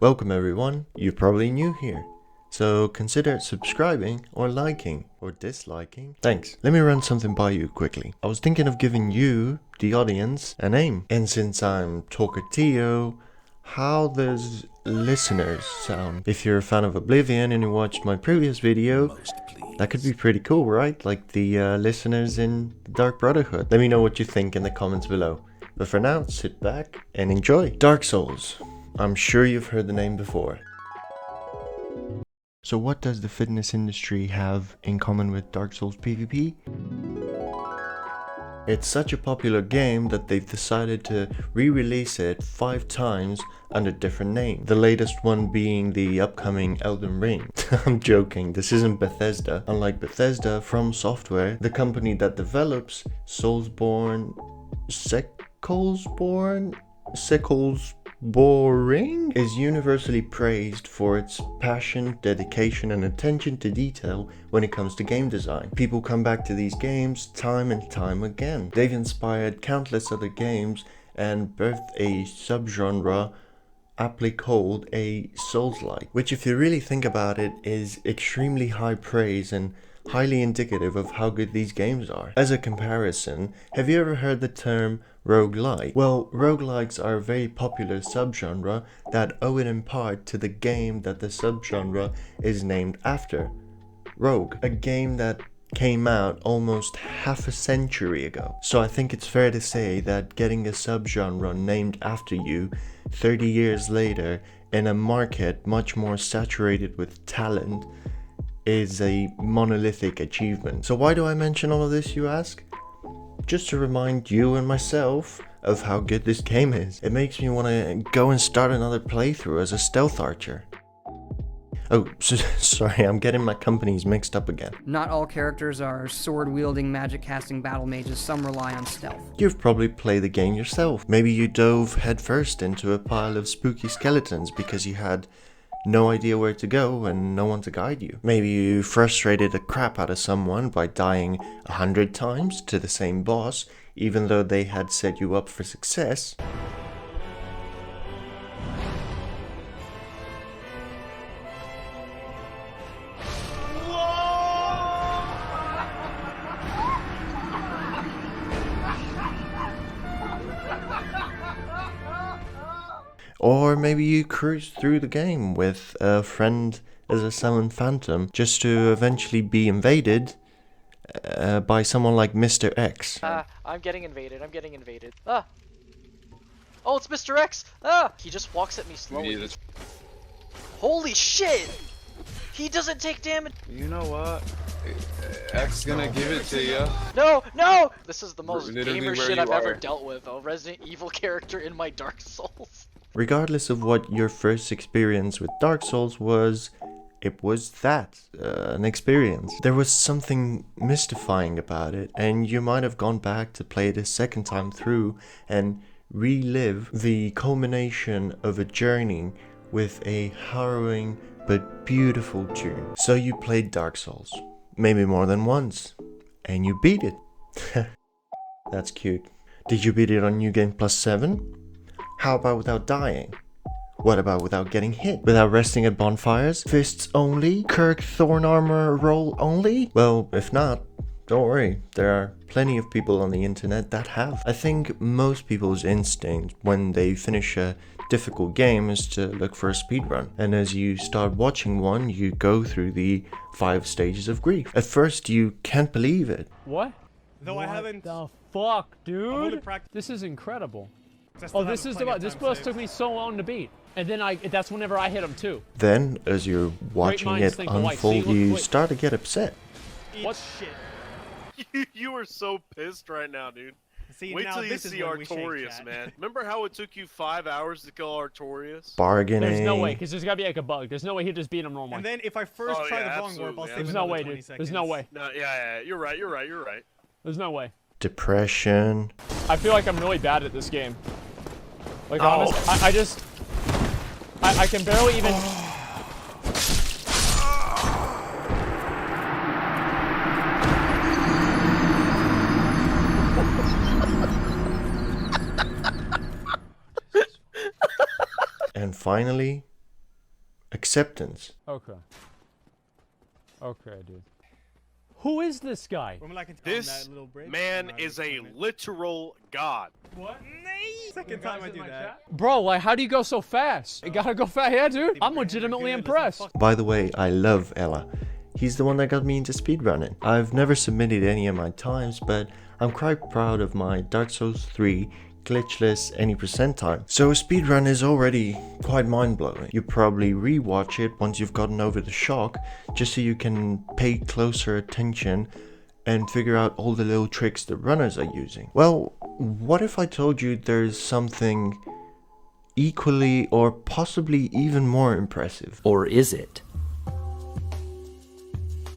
Welcome everyone, you're probably new here, so consider subscribing or liking or disliking. Thanks. Let me run something by you quickly. I was thinking of giving you, the audience, a name. And since I'm Talkatillo, how does listeners sound? If you're a fan of Oblivion and you watched my previous video, that could be pretty cool, right? Like the listeners in the Dark Brotherhood. Let me know what you think in the comments below. But for now, sit back and enjoy. Darksouls. I'm sure you've heard the name before. So what does the fitness industry have in common with Dark Souls PvP? It's such a popular game that they've decided to re-release it 5 times under different names. The latest one being the upcoming Elden Ring. I'm joking, this isn't Bethesda. Unlike Bethesda, From Software, the company that develops Soulsborne, Boring is universally praised for its passion, dedication and attention to detail when it comes to game design. People come back to these games time and time again. They've inspired countless other games and birthed a subgenre aptly called a Souls-like, which if you really think about it is extremely high praise and highly indicative of how good these games are. As a comparison, have you ever heard the term roguelike? Well, roguelikes are a very popular subgenre that owe it in part to the game that the subgenre is named after, Rogue, a game that came out almost half a century ago. So I think it's fair to say that getting a subgenre named after you 30 years later in a market much more saturated with talent is a monolithic achievement. So why do I mention all of this, you ask? Just to remind you and myself of how good this game is. It makes me want to go and start another playthrough as a stealth archer. Oh, sorry, I'm getting my companies mixed up again. Not all characters are sword-wielding, magic-casting battle mages. Some rely on stealth. You've probably played the game yourself. Maybe you dove headfirst into a pile of spooky skeletons because you had no idea where to go and no one to guide you. Maybe you frustrated the crap out of someone by dying 100 times to the same boss, even though they had set you up for success. Or maybe you cruised through the game with a friend as a summoned phantom just to eventually be invaded by someone like Mr. X. I'm getting invaded, Ah! Oh, it's Mr. X! Ah! He just walks at me slowly. Holy shit! He doesn't take damage! You know what? X gonna give it to you. No! No! This is the most Literally gamer where shit you I've ever are. dealt with. A Resident Evil character in my Dark Souls. Regardless of what your first experience with Dark Souls was, it was an experience. There was something mystifying about it, and you might have gone back to play it a second time through and relive the culmination of a journey with a harrowing but beautiful tune. So you played Dark Souls, maybe more than once, and you beat it. That's cute. Did you beat it on New Game Plus 7? How about without dying? What about without getting hit? Without resting at bonfires? Fists only? Kirk Thorn armor roll only? Well, if not, don't worry. There are plenty of people on the internet that have. I think most people's instinct when they finish a difficult game is to look for a speedrun. And as you start watching one, you go through the 5 stages of grief. At first, you can't believe it. What? Though I haven't. The fuck, I've only dude? practiced. This is incredible. Oh, Oh, this boss took me so long to beat. And then that's whenever I hit him too. Then, as you're watching minds it think alike. unfold, See, look, you wait. start to get upset. What? Shit. You are so pissed right now, dude. See, Wait now till you this is see when we shake, Artorias, chat. man. Remember how it took you 5 hours to kill Artorias? Bargaining. There's no way, because there's gotta be like a bug. There's no way he just beat him normally. And then if I first Oh, try yeah, the wrong warp, I'll absolutely, save There's another no way, 20 dude. seconds. There's no way. No, yeah, you're right. There's no way. Depression. I feel like I'm really bad at this game. Like, Oh. honestly, I can barely even... And finally, acceptance. Okay. Okay, dude. Who is this guy? Women like to tell them that This little break, man and I is a comment. literal god. What? Second time I do that. Bro, like, how do you go so fast? You gotta go fast. Yeah, dude. I'm legitimately impressed. By the way, I love Ela. He's the one that got me into speedrunning. I've never submitted any of my times, but I'm quite proud of my Dark Souls 3 glitchless any percent time. So a speedrun is already quite mind-blowing. You probably rewatch it once you've gotten over the shock, just so you can pay closer attention and figure out all the little tricks the runners are using. Well, what if I told you there's something equally or possibly even more impressive? Or is it?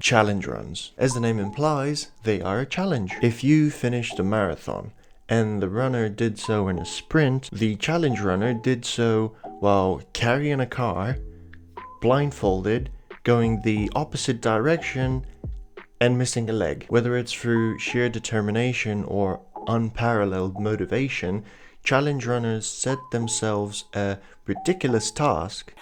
Challenge runs. As the name implies, they are a challenge. If you finished a marathon and the runner did so in a sprint, the challenge runner did so while carrying a car, blindfolded, going the opposite direction, and missing a leg. Whether it's through sheer determination or unparalleled motivation, challenge runners set themselves a ridiculous task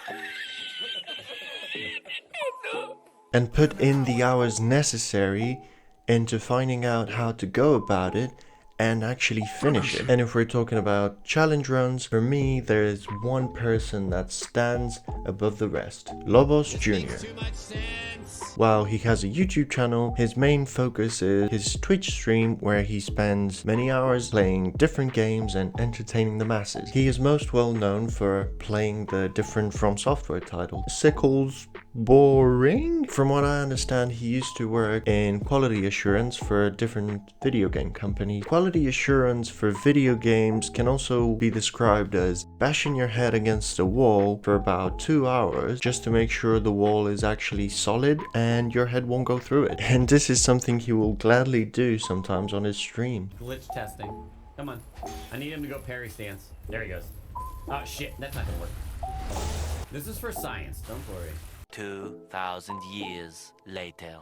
and put in the hours necessary into finding out how to go about it and actually finish it. And if we're talking about challenge runs, for me, there is one person that stands above the rest: LobosJr. While he has a YouTube channel, his main focus is his Twitch stream, where he spends many hours playing different games and entertaining the masses. He is most well known for playing the different From Software titles. Sickles boring? From what I understand, he used to work in quality assurance for different video game companies. Quality assurance for video games can also be described as bashing your head against a wall for about 2 hours just to make sure the wall is actually solid and your head won't go through it. And this is something he will gladly do sometimes on his stream. Glitch testing. Come on. I need him to go parry stance. There he goes. Oh shit, that's not gonna work. This is for science, don't worry. 2,000 years later.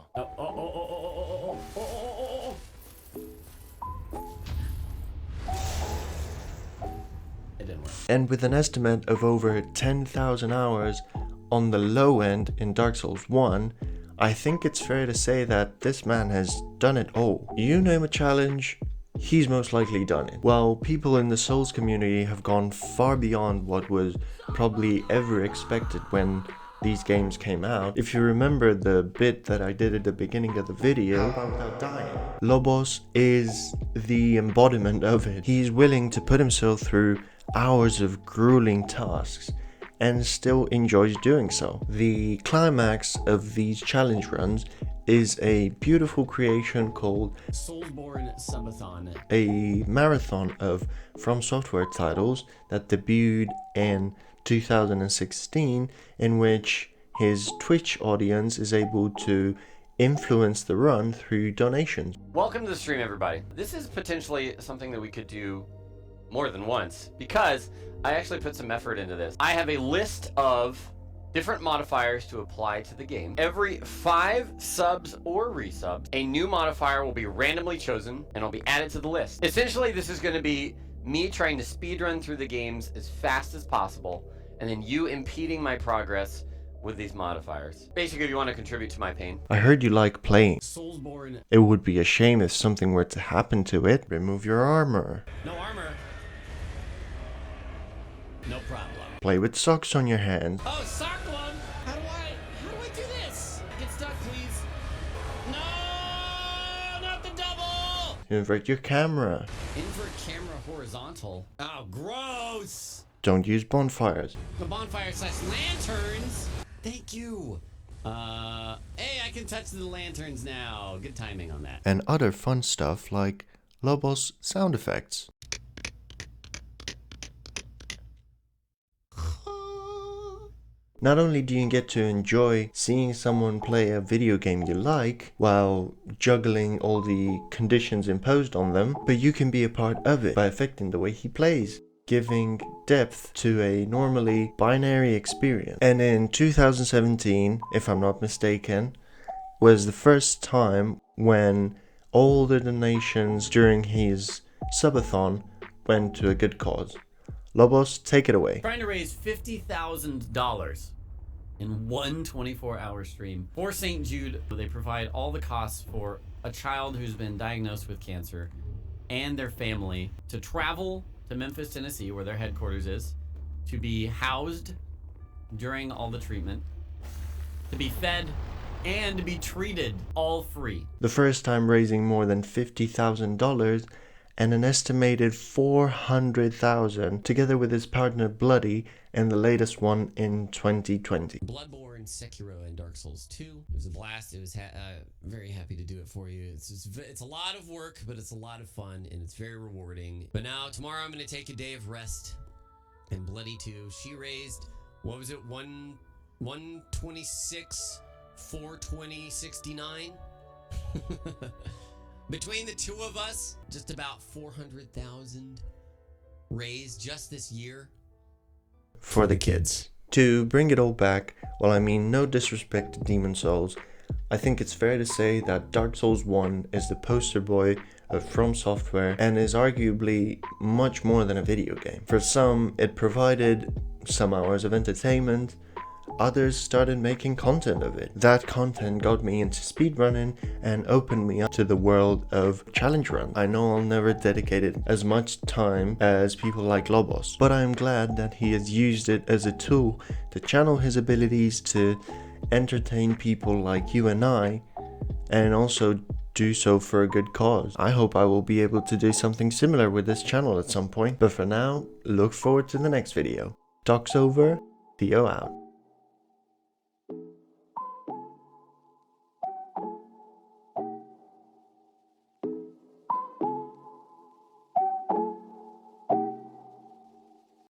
It didn't work. And with an estimate of over 10,000 hours on the low end in Dark Souls 1, I think it's fair to say that this man has done it all. You name a challenge, he's most likely done it. While people in the Souls community have gone far beyond what was probably ever expected when these games came out. If you remember the bit that I did at the beginning of the video about dying, Lobos is the embodiment of it. He's willing to put himself through hours of grueling tasks and still enjoys doing so. The climax of these challenge runs is a beautiful creation called Soulsborne Subathon. a marathon of From Software titles that debuted in 2016, in which his Twitch audience is able to influence the run through donations. Welcome to the stream, everybody. This is potentially something that we could do more than once, because I actually put some effort into this. I have a list of different modifiers to apply to the game. Every 5 subs or resubs, a new modifier will be randomly chosen and will be added to the list. Essentially, this is going to be me trying to speedrun through the games as fast as possible, and then you impeding my progress with these modifiers. Basically, if you want to contribute to my pain. I heard you like playing. Soulsborne. It would be a shame if something were to happen to it. Remove your armor. No armor. No problem. Play with socks on your hands. Oh, sock one. How do I do this? Get stuck, please. No, not the double. Invert your camera. Invert camera horizontal. Oh, gross. Don't use bonfires. The bonfire / lanterns. Thank you. Hey, I can touch the lanterns now. Good timing on that. And other fun stuff like Lobos sound effects. Not only do you get to enjoy seeing someone play a video game you like while juggling all the conditions imposed on them, but you can be a part of it by affecting the way he plays, giving depth to a normally binary experience. And in 2017, if I'm not mistaken, was the first time when all the donations during his subathon went to a good cause. Lobos, take it away. Trying to raise $50,000 in one 24-hour stream. For St. Jude, they provide all the costs for a child who's been diagnosed with cancer and their family to travel to Memphis, Tennessee, where their headquarters is, to be housed during all the treatment, to be fed, and to be treated, all free. The first time raising more than $50,000 and an estimated $400,000 together with his partner Bloody and the latest one in 2020. Bloodborne, Sekiro, and Darksouls 2. It was a blast. It was very happy to do it for you. It's a lot of work, but it's a lot of fun and it's very rewarding. But now tomorrow I'm going to take a day of rest. And Bloody 2, she raised, what was it, 126, 420, 69? Between the two of us, just about 400,000 raised just this year. For the kids. To bring it all back, well, I mean no disrespect to Demon Souls, I think it's fair to say that Dark Souls 1 is the poster boy of From Software and is arguably much more than a video game. For some, it provided some hours of entertainment. Others started making content of it. That content got me into speedrunning and opened me up to the world of challenge run. I know I'll never dedicate it as much time as people like Lobos, but I am glad that he has used it as a tool to channel his abilities to entertain people like you and I, and also do so for a good cause. I hope I will be able to do something similar with this channel at some point, but for now, look forward to the next video. Talk's over, Theo out.